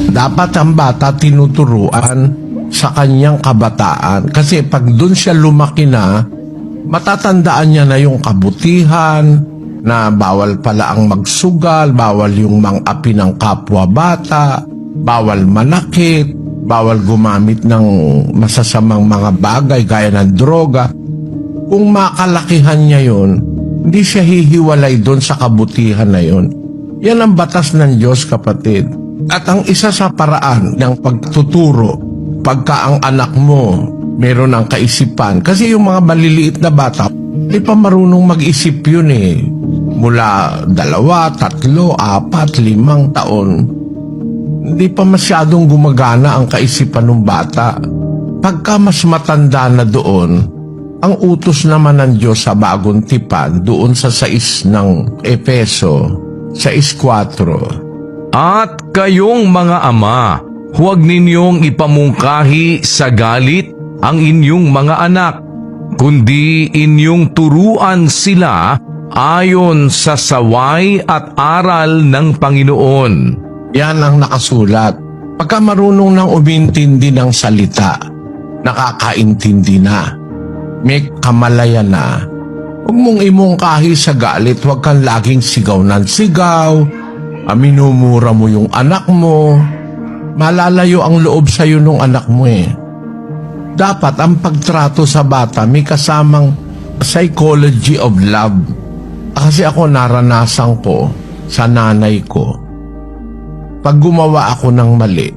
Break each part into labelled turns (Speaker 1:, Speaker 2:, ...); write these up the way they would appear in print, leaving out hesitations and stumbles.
Speaker 1: Dapat ang bata tinuturuan sa kanyang kabataan. Kasi pag dun siya lumaki na, matatandaan niya na yung kabutihan, na bawal pala ang magsugal, bawal yung mang-api ng kapwa bata, bawal manakit, bawal gumamit ng masasamang mga bagay gaya ng droga. Kung makalakihan niya yun, hindi siya hihiwalay doon sa kabutihan na yun. Yan ang batas ng Diyos, kapatid. At ang isa sa paraan ng pagtuturo, pagka ang anak mo meron ng kaisipan, kasi yung mga maliliit na bata, di pa marunong mag-isip yun eh. Mula 2, 3, 4, 5 taon, hindi pa masyadong gumagana ang kaisipan ng bata. Pagka mas matanda na doon, ang utos naman ng Diyos sa bagong tipan, doon sa 6 ng Efeso, 6:4.
Speaker 2: At kayong mga ama, huwag ninyong ipamungkahi sa galit ang inyong mga anak, kundi inyong turuan sila ayon sa saway at aral ng Panginoon.
Speaker 1: Yan ang nakasulat. Pagka marunong nang umintindi ng salita, nakakaintindi na, may kamalayan na, huwag mong imungkahi sa galit, huwag kang laging sigaw ng sigaw, minumura mo yung anak mo, malalayo ang loob sa'yo nung anak mo eh. Dapat ang pagtrato sa bata may kasamang psychology of love. Kasi ako naranasan ko sa nanay ko. Pag gumawa ako ng mali,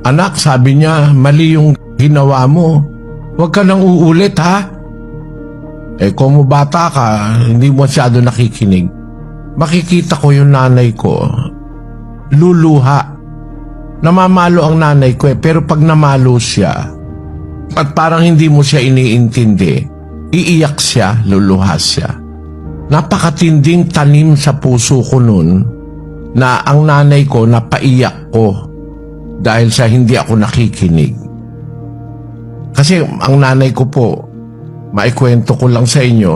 Speaker 1: anak, sabi niya, mali yung ginawa mo. Huwag ka nang uulit, ha? Eh, kung bata ka, hindi mo masyado nakikinig. Makikita ko yung nanay ko, luluha. Namamalo ang nanay ko eh, pero pag namalo siya, at parang hindi mo siya iniintindi, iiyak siya, luluha siya. Napakatinding tanim sa puso ko nun na ang nanay ko napaiyak ko dahil sa hindi ako nakikinig. Kasi ang nanay ko po, maikwento ko lang sa inyo,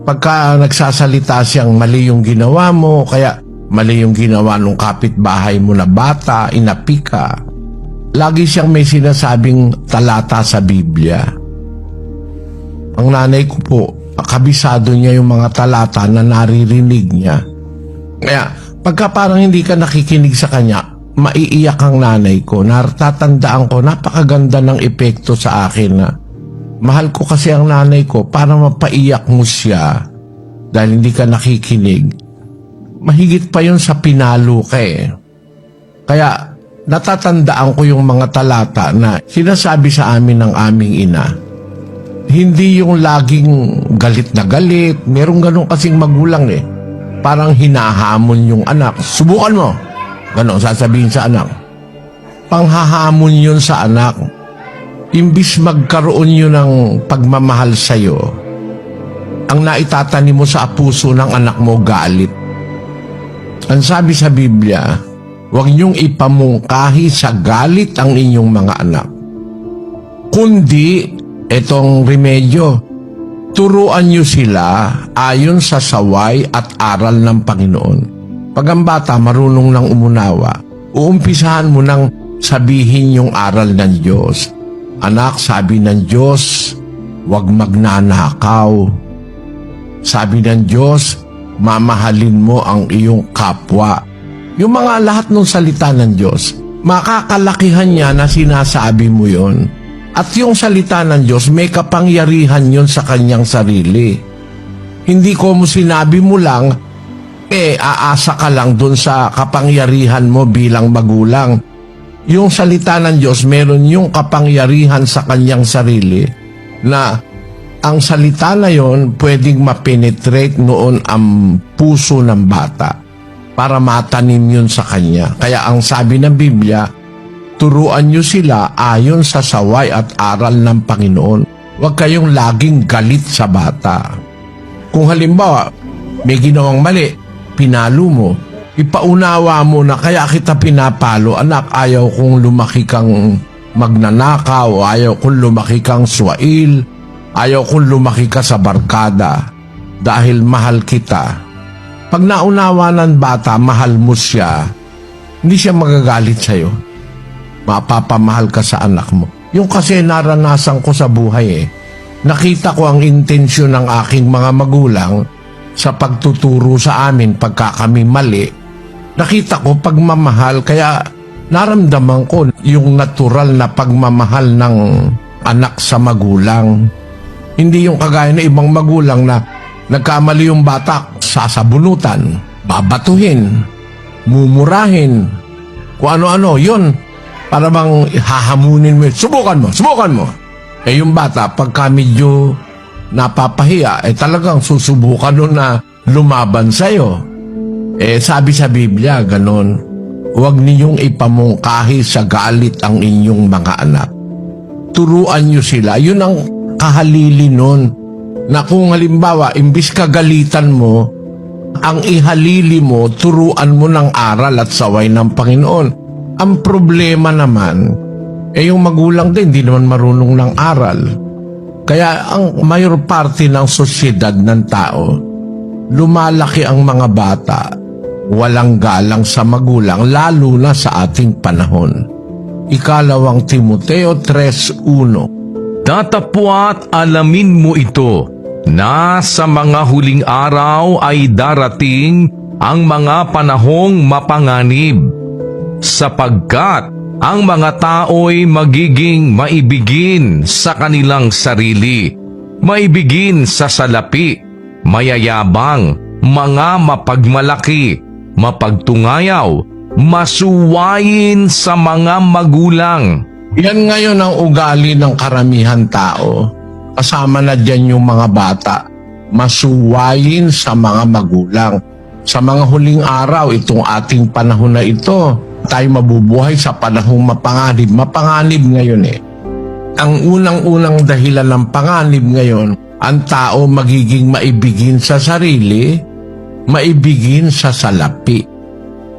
Speaker 1: pagka nagsasalita siyang mali yung ginawa mo, kaya mali yung ginawa ng kapitbahay mo na bata, inapi ka, lagi siyang may sinasabing talata sa Biblia. Ang nanay ko po, kabisado niya yung mga talata na naririnig niya. Kaya pagka parang hindi ka nakikinig sa kanya, maiiyak ang nanay ko. Natatandaan ko, napakaganda ng epekto sa akin na mahal ko kasi ang nanay ko para mapaiyak mo siya dahil hindi ka nakikinig. Mahigit pa yun sa pinalo ka eh. Kaya natatandaan ko yung mga talata na sinasabi sa amin ng aming ina. Hindi yung laging galit na galit. Merong ganun kasing magulang eh. Parang hinahamon yung anak. Subukan mo. Ganon, sasabihin sa anak. Panghahamon yun sa anak. Imbis magkaroon yun ng pagmamahal sa'yo, ang naitatanim mo sa puso ng anak mo, galit. Ang sabi sa Biblia, huwag niyong ipamungkahi sa galit ang inyong mga anak. Kundi, etong remedyo, turuan niyo sila ayon sa saway at aral ng Panginoon. Pag ang bata marunong nang umunawa, uumpisahan mo nang sabihin yung aral ng Diyos. Anak, sabi ng Diyos, huwag magnanakaw. Sabi ng Diyos, mamahalin mo ang iyong kapwa. Yung mga lahat ng salita ng Diyos, makakalakihan niya na sinasabi mo yon. At yung salita ng Diyos, may kapangyarihan yun sa kanyang sarili. Hindi ko mo sinabi mo lang, aasa ka lang dun sa kapangyarihan mo bilang magulang. Yung salita ng Diyos, meron yung kapangyarihan sa kanyang sarili na ang salita na yon pwedeng mapenetrate noon ang puso ng bata para matanim yun sa kanya. Kaya ang sabi ng Biblia, turuan niyo sila ayon sa saway at aral ng Panginoon. Huwag kayong laging galit sa bata. Kung halimbawa, may ginawang mali, pinalo mo, ipaunawa mo na kaya kita pinapalo, anak, ayaw kong lumaki kang magnanakaw, ayaw kong lumaki kang swail, ayaw kong lumaki ka sa barkada, dahil mahal kita. Pag naunawa ng bata, mahal mo siya, hindi siya magagalit sa'yo. Mapapamahal ka sa anak mo. Yung kasi naranasan ko sa buhay Nakita ko ang intensyon ng aking mga magulang sa pagtuturo sa amin pagka kami mali. Nakita ko pagmamahal, kaya naramdaman ko yung natural na pagmamahal ng anak sa magulang. Hindi yung kagaya ng ibang magulang na nagkamali yung bata, sasabunutan, babatuhin, mumurahin, kung ano-ano, yun. Para bang hahamunin mo, subukan mo. Eh yung bata, pagka medyo napapahiya, talagang susubukan nun na lumaban sa'yo. Sabi sa Biblia, ganon, huwag ninyong ipamungkahi sa galit ang inyong mga anak. Turuan nyo sila. Yun ang kahalili nun. Na kung halimbawa, imbis kagalitan mo, ang ihalili mo, turuan mo ng aral at saway ng Panginoon. Ang problema naman, yung magulang din, di naman marunong ng aral. Kaya ang mayor parte ng sosyedad ng tao, lumalaki ang mga bata, walang galang sa magulang, lalo na sa ating panahon. Ikalawang Timoteo 3:1.
Speaker 2: Datapwa't alamin mo ito, na sa mga huling araw ay darating ang mga panahong mapanganib, sapagkat ang mga tao'y magiging maibigin sa kanilang sarili, maibigin sa salapi, mayayabang, mga mapagmalaki, mapagtungayaw, masuwayin sa mga magulang.
Speaker 1: Yan ngayon ang ugali ng karamihan tao. Kasama na dyan yung mga bata. Masuwayin sa mga magulang. Sa mga huling araw, itong ating panahon na ito, tayo mabubuhay sa panahong mapanganib. Mapanganib ngayon Ang unang-unang dahilan ng panganib ngayon, ang tao magiging maibigin sa sarili, maibigin sa salapi.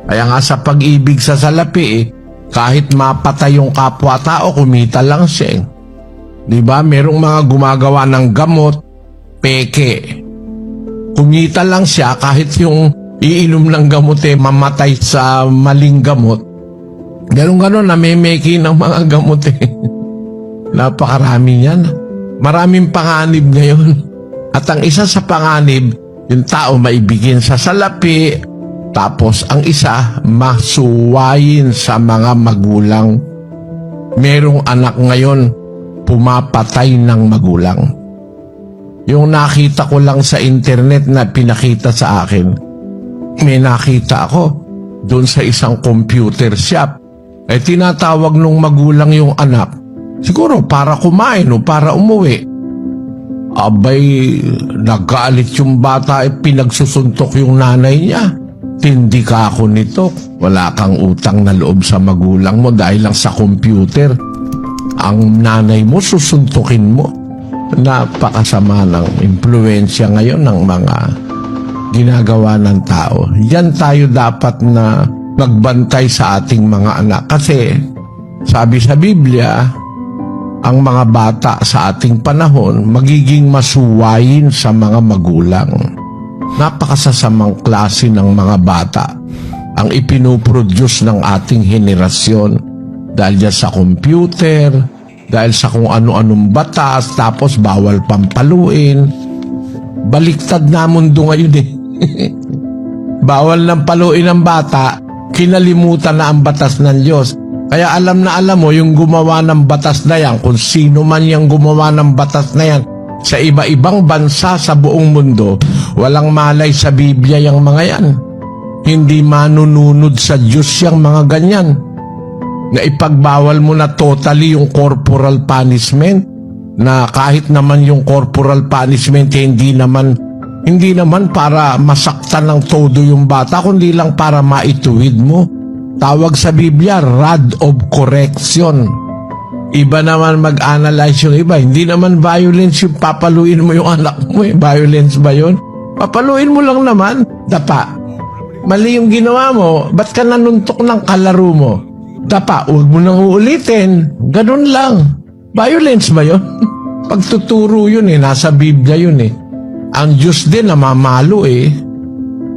Speaker 1: Kaya nga sa pag-ibig sa salapi, kahit mapatay yung kapwa-tao, kumita lang siya. Diba? Merong mga gumagawa ng gamot, peke. Kumita lang siya kahit yung iinom ng gamot mamatay sa maling gamot. Ganon-ganon, namemeki ng mga gamot Napakarami yan. Maraming panganib ngayon. At ang isa sa panganib, yung tao maibigin sa salapi, tapos ang isa, masuwayin sa mga magulang. Merong anak ngayon, pumapatay ng magulang. Yung nakita ko lang sa internet na pinakita sa akin, may nakita ako doon sa isang computer shop. Tinatawag nung magulang yung anak, siguro para kumain o para umuwi. Abay, nagalit yung bata, pinagsusuntok yung nanay niya. Tindi ka ako nito. Wala kang utang na loob sa magulang mo dahil lang sa computer. Ang nanay mo, susuntukin mo. Napakasama ng impluensya ngayon ng mga ginagawa ng tao. Yan tayo dapat na magbantay sa ating mga anak. Kasi, sabi sa Biblia, ang mga bata sa ating panahon magiging masuwayin sa mga magulang. Napakasasamang klase ng mga bata ang ipinoproduce ng ating henerasyon dahil dyan sa computer, dahil sa kung ano-anong batas, tapos bawal pampaluin. Baliktad na mundo ngayon Bawal nang paluin ang bata, kinalimutan na ang batas ng Diyos. Kaya alam na alam mo, yung gumawa ng batas na yan, kung sino man yung gumawa ng batas na yan, sa iba-ibang bansa sa buong mundo, walang malay sa Biblia yung mga yan. Hindi manununod sa Diyos yung mga ganyan. Na ipagbawal mo na totally yung corporal punishment, na kahit naman yung corporal punishment hindi naman para masaktan ng todo yung bata, kundi lang para maituwid mo. Tawag sa Biblia, rod of correction. Iba naman mag-analyze yung iba. Hindi naman violence yung papaluin mo yung anak mo. Violence ba yun? Papaluin mo lang naman, dapa. Mali yung ginawa mo, ba't ka nanuntok ng kalaro mo? Dapa, huwag mo nang uulitin. Ganun lang. Violence ba yun? Pagtuturo yun nasa Biblia yun Ang Diyos din namamalo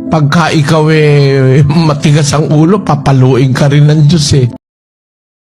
Speaker 1: pagka ikaw matigas ang ulo, papaluin ka rin ng Diyos